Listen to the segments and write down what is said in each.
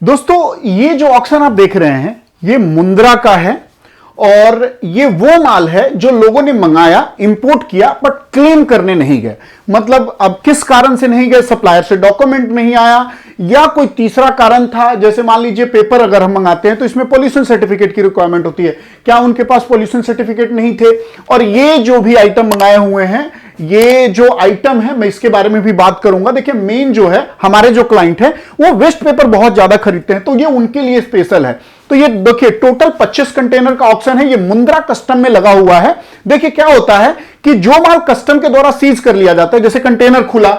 दोस्तों ये जो ऑक्शन आप देख रहे हैं ये मुंद्रा का है और ये वो माल है जो लोगों ने मंगाया, इंपोर्ट किया, बट क्लेम करने नहीं गए। मतलब अब किस कारण से नहीं गए, सप्लायर से डॉक्यूमेंट नहीं आया या कोई तीसरा कारण था। जैसे मान लीजिए पेपर अगर हम मंगाते हैं तो इसमें पॉल्यूशन सर्टिफिकेट की रिक्वायरमेंट होती है, क्या उनके पास पॉल्यूशन सर्टिफिकेट नहीं थे। और ये जो भी आइटम मंगाए हुए हैं, ये जो आइटम है मैं इसके बारे में भी बात करूंगा। देखिए मेन जो है हमारे जो क्लाइंट है वो वेस्ट पेपर बहुत ज्यादा खरीदते हैं, तो ये उनके लिए स्पेशल है। तो ये देखिए टोटल 25 कंटेनर का ऑक्शन है, ये मुंद्रा कस्टम में लगा हुआ है। देखिए क्या होता है कि जो माल कस्टम के द्वारा सीज कर लिया जाता है, जैसे कंटेनर खुला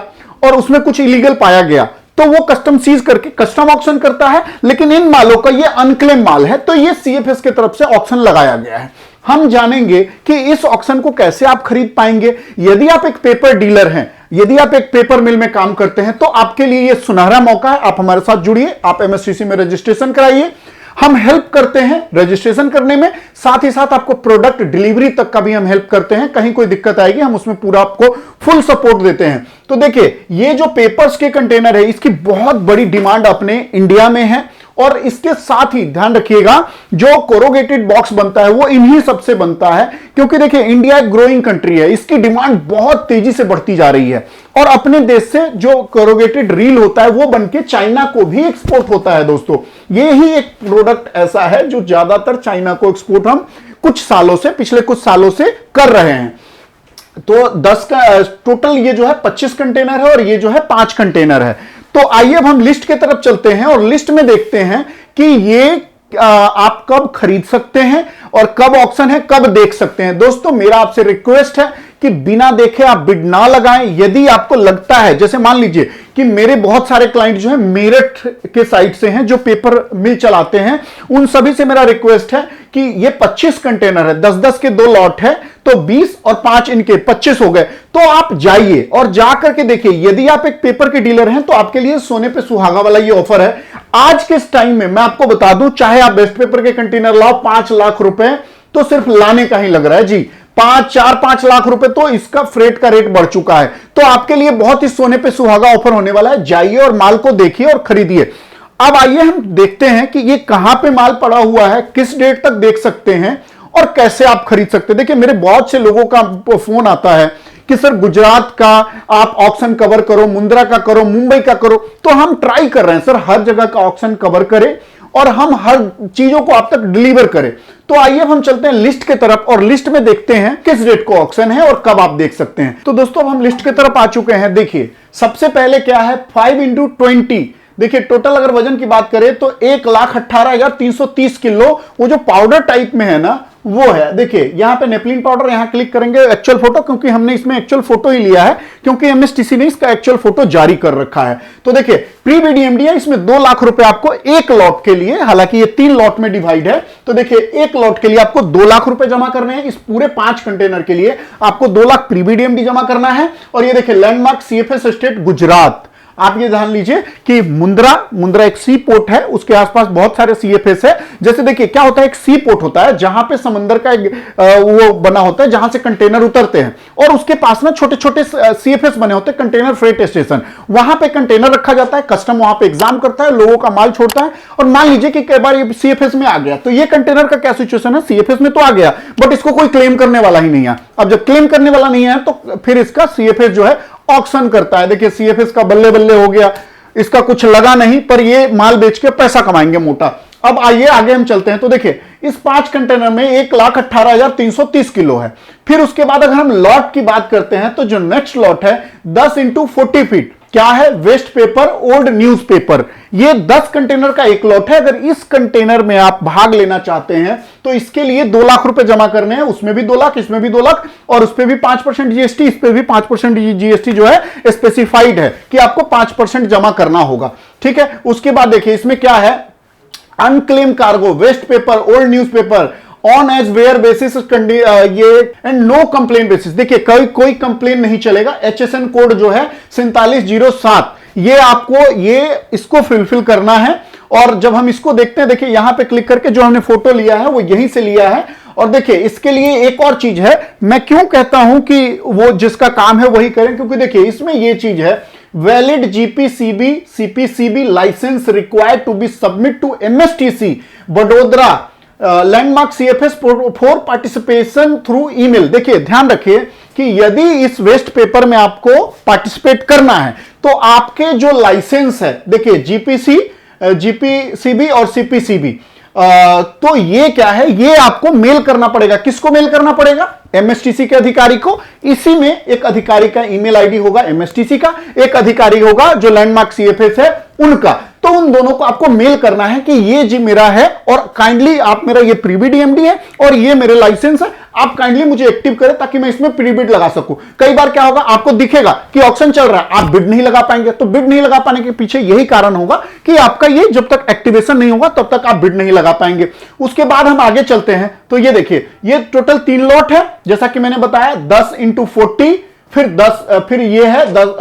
और उसमें कुछ इलीगल पाया गया तो वो कस्टम सीज करके कस्टम ऑक्शन करता है, लेकिन इन मालों का ये अनक्लेम माल है तो ये सीएफएस की तरफ से ऑक्शन लगाया गया है। हम जानेंगे कि इस ऑक्शन को कैसे आप खरीद पाएंगे। यदि आप एक पेपर डीलर हैं, यदि आप एक पेपर मिल में काम करते हैं तो आपके लिए यह सुनहरा मौका है। आप हमारे साथ जुड़िए, आप एमएसटीसी में रजिस्ट्रेशन कराइए, हम हेल्प करते हैं रजिस्ट्रेशन करने में, साथ ही साथ आपको प्रोडक्ट डिलीवरी तक का भी हम हेल्प करते हैं। कहीं कोई दिक्कत आएगी हम उसमें पूरा आपको फुल सपोर्ट देते हैं। तो देखिए ये जो पेपर्स के कंटेनर है इसकी बहुत बड़ी डिमांड अपने इंडिया में है और इसके साथ ही ध्यान रखिएगा जो कोरोगेटेड बॉक्स बनता है वो इन्हीं सबसे बनता है, क्योंकि देखिए इंडिया एक ग्रोइंग कंट्री है, इसकी डिमांड बहुत तेजी से बढ़ती जा रही है और अपने देश से जो कोरोगेटेड रील होता है वो बनके चाइना को भी एक्सपोर्ट होता है। दोस्तों ये ही एक प्रोडक्ट ऐसा है जो ज्यादातर चाइना को एक्सपोर्ट हम कुछ सालों से, पिछले कुछ सालों से कर रहे हैं। तो 10 का टोटल ये जो है 25 कंटेनर है और ये जो है 5 कंटेनर है। तो आइए अब हम लिस्ट की तरफ चलते हैं और लिस्ट में देखते हैं कि ये आप कब खरीद सकते हैं और कब ऑक्शन है, कब देख सकते हैं। दोस्तों मेरा आपसे रिक्वेस्ट है कि बिना देखे आप बिड ना लगाएं। यदि आपको लगता है, जैसे मान लीजिए कि मेरे बहुत सारे क्लाइंट जो है मेरठ के साइड से हैं जो पेपर मिल चलाते हैं, उन सभी से मेरा रिक्वेस्ट है कि ये 25 कंटेनर है, 10-10 के 2 लॉट है तो 20 और 5 इनके 25 हो गए। तो आप जाइए और जाकर के देखिए, यदि आप एक पेपर के डीलर हैं तो आपके लिए सोने पे सुहागा वाला ये ऑफर है। आज के इस टाइम में मैं आपको बता दूं, चाहे आप बेस्ट पेपर के कंटेनर लाओ 5 लाख रुपए तो सिर्फ लाने का ही लग रहा है जी। 4-5 लाख रुपए तो इसका फ्रेट का रेट बढ़ चुका है। तो आपके लिए बहुत ही सोने पे सुहागा ऑफर होने वाला है। जाइए और माल को देखिए और खरीदिए। अब आइए हम देखते हैं कि ये कहां पे माल पड़ा हुआ है, किस डेट तक देख सकते हैं और कैसे आप खरीद सकते हैं। देखिए मेरे बहुत से लोगों का फोन आता है कि सर गुजरात का आप ऑक्शन कवर करो, मुंद्रा का करो, मुंबई का करो। तो हम ट्राई कर रहे हैं सर हर जगह का ऑक्शन कवर करें और हम हर चीजों को आप तक डिलीवर करें। तो आइए हम चलते हैं लिस्ट की तरफ और लिस्ट में देखते हैं किस डेट को ऑक्शन है और कब आप देख सकते हैं। तो दोस्तों हम लिस्ट की तरफ आ चुके हैं। देखिए सबसे पहले क्या है, 5x20। देखिए टोटल अगर वजन की बात करें तो 1,18,330 किलो वो जो पाउडर टाइप में है ना वो है। देखिए यहां पे नेपलिन पाउडर, यहां क्लिक करेंगे एक्चुअल फोटो, क्योंकि हमने इसमें एक्चुअल फोटो ही लिया है क्योंकि एमएसटीसी ने इसका एक्चुअल फोटो जारी कर रखा है। तो देखिए प्री बीडीएमडी है, इसमें 2 लाख रुपए आपको एक लॉट के लिए, हालांकि ये 3 लॉट में डिवाइड है। तो देखिए एक लॉट के लिए आपको 2 लाख रुपए जमा करने हैं। इस पूरे 5 कंटेनर के लिए आपको 2 लाख प्री बीडीएमडी जमा करना है। और ये देखिए लैंडमार्क सीएफएस स्टेट गुजरात। आप ये जान लीजिए कि मुंद्रा एक सी पोर्ट है, उसके आसपास बहुत सारे सीएफएस है। जैसे देखिए क्या होता है, एक सी पोर्ट होता है जहां पे समंदर का एक वो बना होता है जहां से कंटेनर उतरते हैं और उसके पास ना छोटे छोटे सीएफएस बने होते हैं, कंटेनर फ्रेट स्टेशन। वहां पे कंटेनर रखा जाता है, कस्टम वहां पे एग्जाम करता है, लोगों का माल छोड़ता है। और मान लीजिए कि कई बार ये सीएफएस में आ गया तो ये कंटेनर का क्या सिचुएशन है, सीएफएस में तो आ गया बट इसको कोई क्लेम करने वाला ही नहीं है। अब जब क्लेम करने वाला नहीं है तो फिर इसका सीएफएस जो है ऑक्शन करता है। देखिए सीएफएस का बल्ले बल्ले हो गया, इसका कुछ लगा नहीं पर ये माल बेच के पैसा कमाएंगे मोटा। अब आइए आगे हम चलते हैं। तो देखिए इस 5 कंटेनर में 1,18,330 किलो है। फिर उसके बाद अगर हम लॉट की बात करते हैं तो जो नेक्स्ट लॉट है 10x40 फीट, क्या है, waste paper old news paper. ये 10 कंटेनर का एक लॉट है। अगर इस कंटेनर में आप भाग लेना चाहते हैं तो इसके लिए 2 लाख रुपए जमा करने हैं। उसमें भी 2 लाख, इसमें भी 2 लाख और उस पर भी 5% जीएसटी, इस पर भी 5% जीएसटी जो है स्पेसिफाइड है कि आपको 5% जमा करना होगा। ठीक है, उसके बाद देखिए इसमें क्या है, unclaim cargo, waste paper, old news paper on as where basis, ये एंड नो कंप्लेन बेसिस। देखिए कोई कंप्लेन नहीं चलेगा। एचएसएन कोड जो है 4707, ये आपको इसको फुलफिल करना है। और जब हम इसको देखते हैं, देखिए यहां पे क्लिक करके जो हमने फोटो लिया है वो यहीं से लिया है। और देखिए इसके लिए एक और चीज है, मैं क्यों कहता हूं कि वो जिसका काम है वही करें, क्योंकि देखिए इसमें ये चीज है valid GPCB CPCB licence required to be submit to MSTC Vadodara landmark CFS for participation through email. देखिए ध्यान रखिए कि यदि इस वेस्ट पेपर में आपको पार्टिसिपेट करना है तो आपके जो लाइसेंस है, देखिए जीपीसी जीपीसीबी और सीपीसीबी, तो ये क्या है, ये आपको मेल करना पड़ेगा। किसको मेल करना पड़ेगा? एमएसटीसी के अधिकारी को। इसी में एक अधिकारी का ईमेल आईडी होगा एमएसटीसी का, एक अधिकारी होगा जो लैंडमार्क सीएफएस है उनका। तो उन दोनों को आपको मेल करना है कि ये जी मेरा है और काइंडली आप मेरा ये प्रीबिड ईएमडी है और ये मेरे लाइसेंस है, आप काइंडली मुझे एक्टिव करें ताकि मैं इसमें प्रीबिड लगा सकूं। कई बार क्या होगा, आपको दिखेगा कि ऑक्शन चल रहा है, आप बिड नहीं लगा पाएंगे। तो बिड नहीं लगा पाने के पीछे यही कारण होगा कि आपका ये जब तक एक्टिवेशन नहीं होगा तब तक आप बिड नहीं लगा पाएंगे। उसके बाद हम आगे चलते हैं तो ये देखिए ये टोटल 3 लॉट है, जैसा कि मैंने बताया 10 × 40, फिर 10, फिर ये है 10,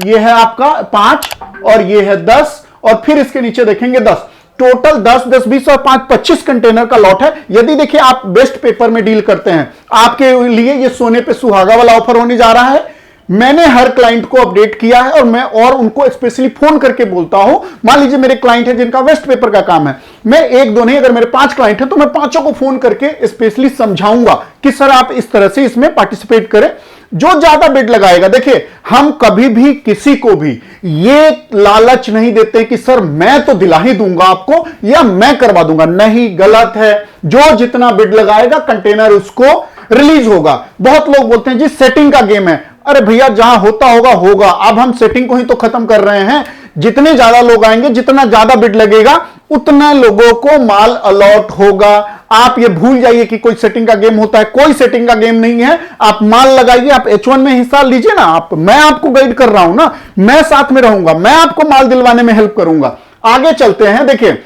ये है आपका 5 और ये है 10 और फिर इसके नीचे देखेंगे 10। टोटल 10, 10, 20 और 5, 25 कंटेनर का लॉट है। यदि देखिए आप बेस्ट पेपर में डील करते हैं, आपके लिए ये सोने पे सुहागा वाला ऑफर होने जा रहा है। मैंने हर क्लाइंट को अपडेट किया है और मैं और उनको स्पेशली फोन करके बोलता हूं। मान लीजिए मेरे क्लाइंट है जिनका वेस्ट पेपर का काम है, मैं एक दो नहीं, अगर मेरे 5 क्लाइंट हैं तो मैं 5 को फोन करके स्पेशली समझाऊंगा कि सर आप इस तरह से इसमें पार्टिसिपेट करें। जो ज्यादा बिड लगाएगा, देखिए हम कभी भी किसी को भी ये लालच नहीं देते कि सर मैं तो दिला ही दूंगा आपको या मैं करवा दूंगा, नहीं, गलत है। जो जितना बिड लगाएगा कंटेनर उसको रिलीज होगा। बहुत लोग बोलते हैं जी सेटिंग का गेम है। अरे भैया जहां होता होगा होगा, अब हम सेटिंग को ही तो खत्म कर रहे हैं। जितने ज्यादा लोग आएंगे, जितना ज्यादा बिड लगेगा, उतना लोगों को माल अलॉट होगा। आप ये भूल जाइए कि कोई सेटिंग का गेम होता है, कोई सेटिंग का गेम नहीं है। आप माल लगाइए, आप H1 में हिस्सा लीजिए ना, आप, मैं आपको गाइड कर रहा हूं ना, मैं साथ में रहूंगा, मैं आपको माल दिलवाने में हेल्प करूंगा। आगे चलते हैं। देखिए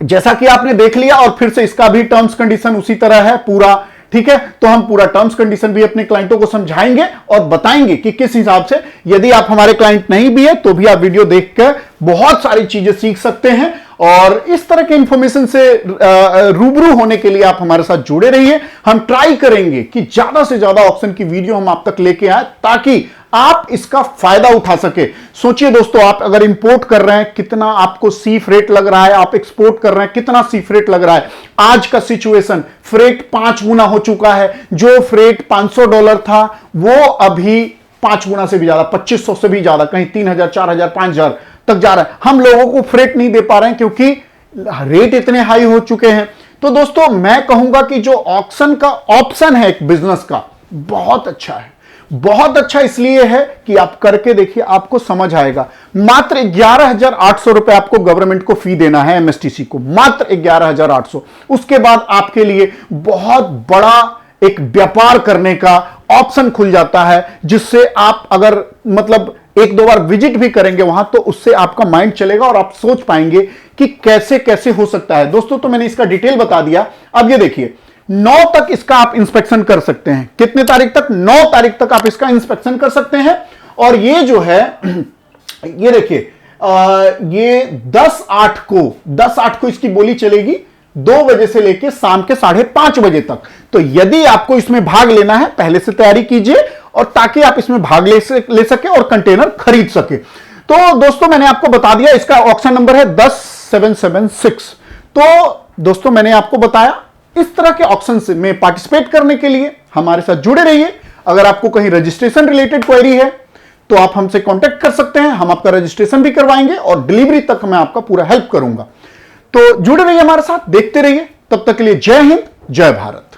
जैसा कि आपने देख लिया और फिर से इसका भी टर्म्स कंडीशन उसी तरह है पूरा, ठीक है। तो हम पूरा टर्म्स कंडीशन भी अपने क्लाइंटों को समझाएंगे और बताएंगे कि किस हिसाब से, यदि आप हमारे क्लाइंट नहीं भी है तो भी आप वीडियो देखकर बहुत सारी चीजें सीख सकते हैं। और इस तरह के इंफॉर्मेशन से रूबरू होने के लिए आप हमारे साथ जुड़े रहिए। हम ट्राई करेंगे कि ज्यादा से ज्यादा ऑप्शन की वीडियो हम आप तक लेके आए ताकि आप इसका फायदा उठा सके। सोचिए दोस्तों, आप अगर इंपोर्ट कर रहे हैं कितना आपको सी फ्रेट लग रहा है, आप एक्सपोर्ट कर रहे हैं कितना सी फ्रेट लग रहा है। आज का सिचुएशन, फ्रेट 5 गुना हो चुका है। जो फ्रेट $500 था वो अभी 5 गुना से भी ज्यादा, 2500 से भी ज्यादा, कहीं 3000, 4000, 5000 तक जा रहा है। हम लोगों को फ्रेट नहीं दे पा रहे हैं क्योंकि रेट इतने हाई हो चुके हैं। तो दोस्तों मैं कहूंगा कि जो ऑक्शन का ऑप्शन है एक बिजनेस का, बहुत अच्छा है। बहुत अच्छा इसलिए है कि आप करके देखिए, आपको समझ आएगा। मात्र 11,800 रुपए आपको गवर्नमेंट को फी देना है, एमएसटीसी को, मात्र 11,800। उसके बाद आपके लिए बहुत बड़ा एक व्यापार करने का ऑप्शन खुल जाता है, जिससे आप अगर मतलब 1-2 बार विजिट भी करेंगे वहां तो उससे आपका माइंड चलेगा और आप सोच पाएंगे कि कैसे कैसे हो सकता है। दोस्तों तो मैंने इसका डिटेल बता दिया। अब ये देखिए 9 तक इसका आप इंस्पेक्शन कर सकते हैं। कितने तारीख तक? 9 तारीख तक आप इसका इंस्पेक्शन कर सकते हैं। और ये जो है ये देखिए ये 10/8 को इसकी बोली चलेगी 2 बजे से लेकर शाम के 5:30 बजे तक। तो यदि आपको इसमें भाग लेना है पहले से तैयारी कीजिए और ताकि आप इसमें भाग ले सके और कंटेनर खरीद सके। तो दोस्तों मैंने आपको बता दिया, इसका ऑक्शन नंबर है 10776। तो दोस्तों मैंने आपको बताया, इस तरह के ऑक्शन में पार्टिसिपेट करने के लिए हमारे साथ जुड़े रहिए। अगर आपको कहीं रजिस्ट्रेशन रिलेटेड क्वेरी है तो आप हमसे कांटेक्ट कर सकते हैं, हम आपका रजिस्ट्रेशन भी करवाएंगे और डिलीवरी तक मैं आपका पूरा हेल्प करूंगा। तो जुड़े रहिए हमारे साथ, देखते रहिए। तब तक के लिए जय हिंद, जय भारत।